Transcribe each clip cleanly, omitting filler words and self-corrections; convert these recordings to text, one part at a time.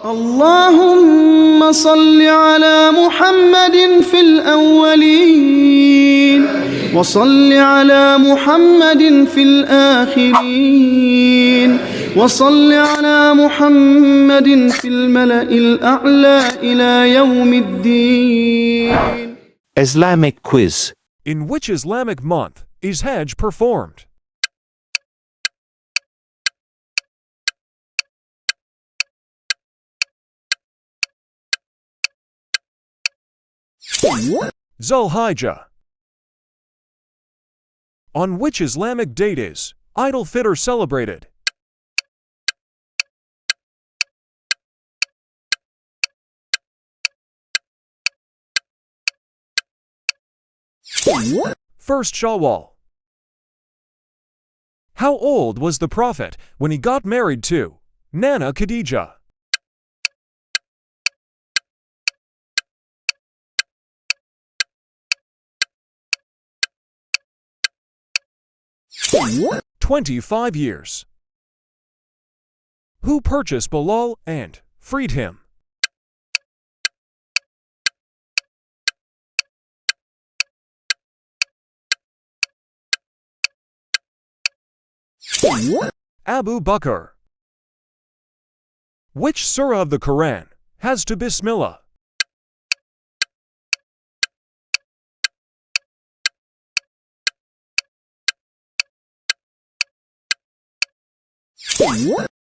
اللهم صل على محمد في الأولين وصل على محمد في الآخرين وصل على محمد في الملأ الأعلى إلى يوم الدين. Islamic quiz. In which Islamic month is Hajj performed? Zulhijjah. On which Islamic date is Eid al-Fitr celebrated? First Shawwal. How old was the Prophet when he got married to Nana Khadija? "25 years. Who purchased Bilal and freed him? Abu Bakr. Which surah of the Quran has to Bismillah?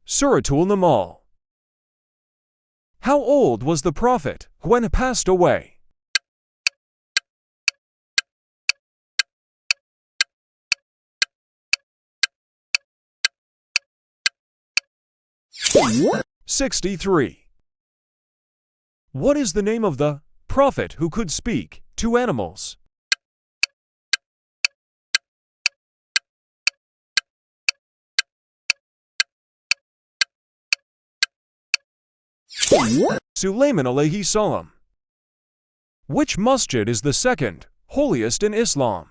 Suratul Namal. How old was the Prophet when he passed away? "63. What is the name of the Prophet who could speak to animals? Sulaiman alayhi salam. Which masjid is the second holiest in Islam?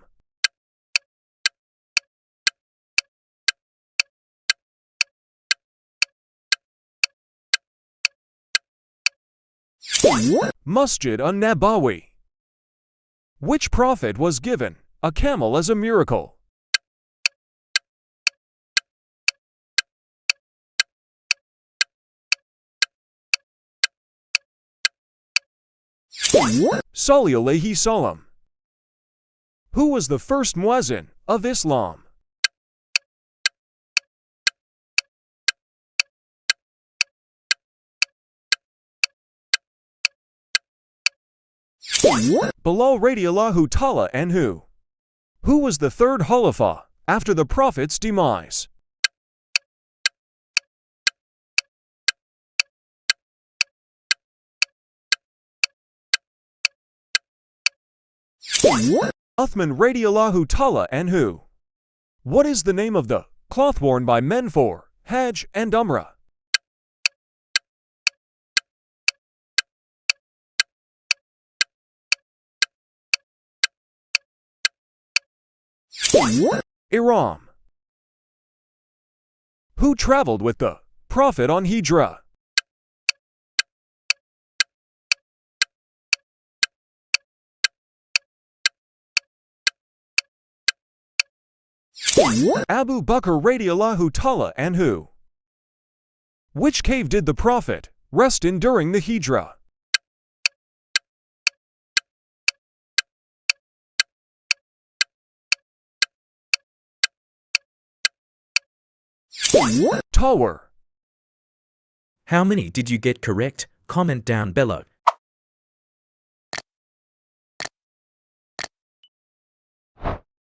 Masjid an-Nabawi. Which prophet was given a camel as a miracle? Salih alayhi salam. Who was the first muezzin of Islam? Bilal radiallahu ta'ala anhu. Who was the third Khalifa after the Prophet's demise? Uthman radiallahu ta'ala anhu. What is the name of the cloth worn by men for Hajj and Umrah? Iram. Who traveled with the Prophet on Hijrah? Abu Bakr radiallahu ta'ala anhu. Which cave did the Prophet rest in during the Hijrah? Tower. How many did you get correct? Comment down below.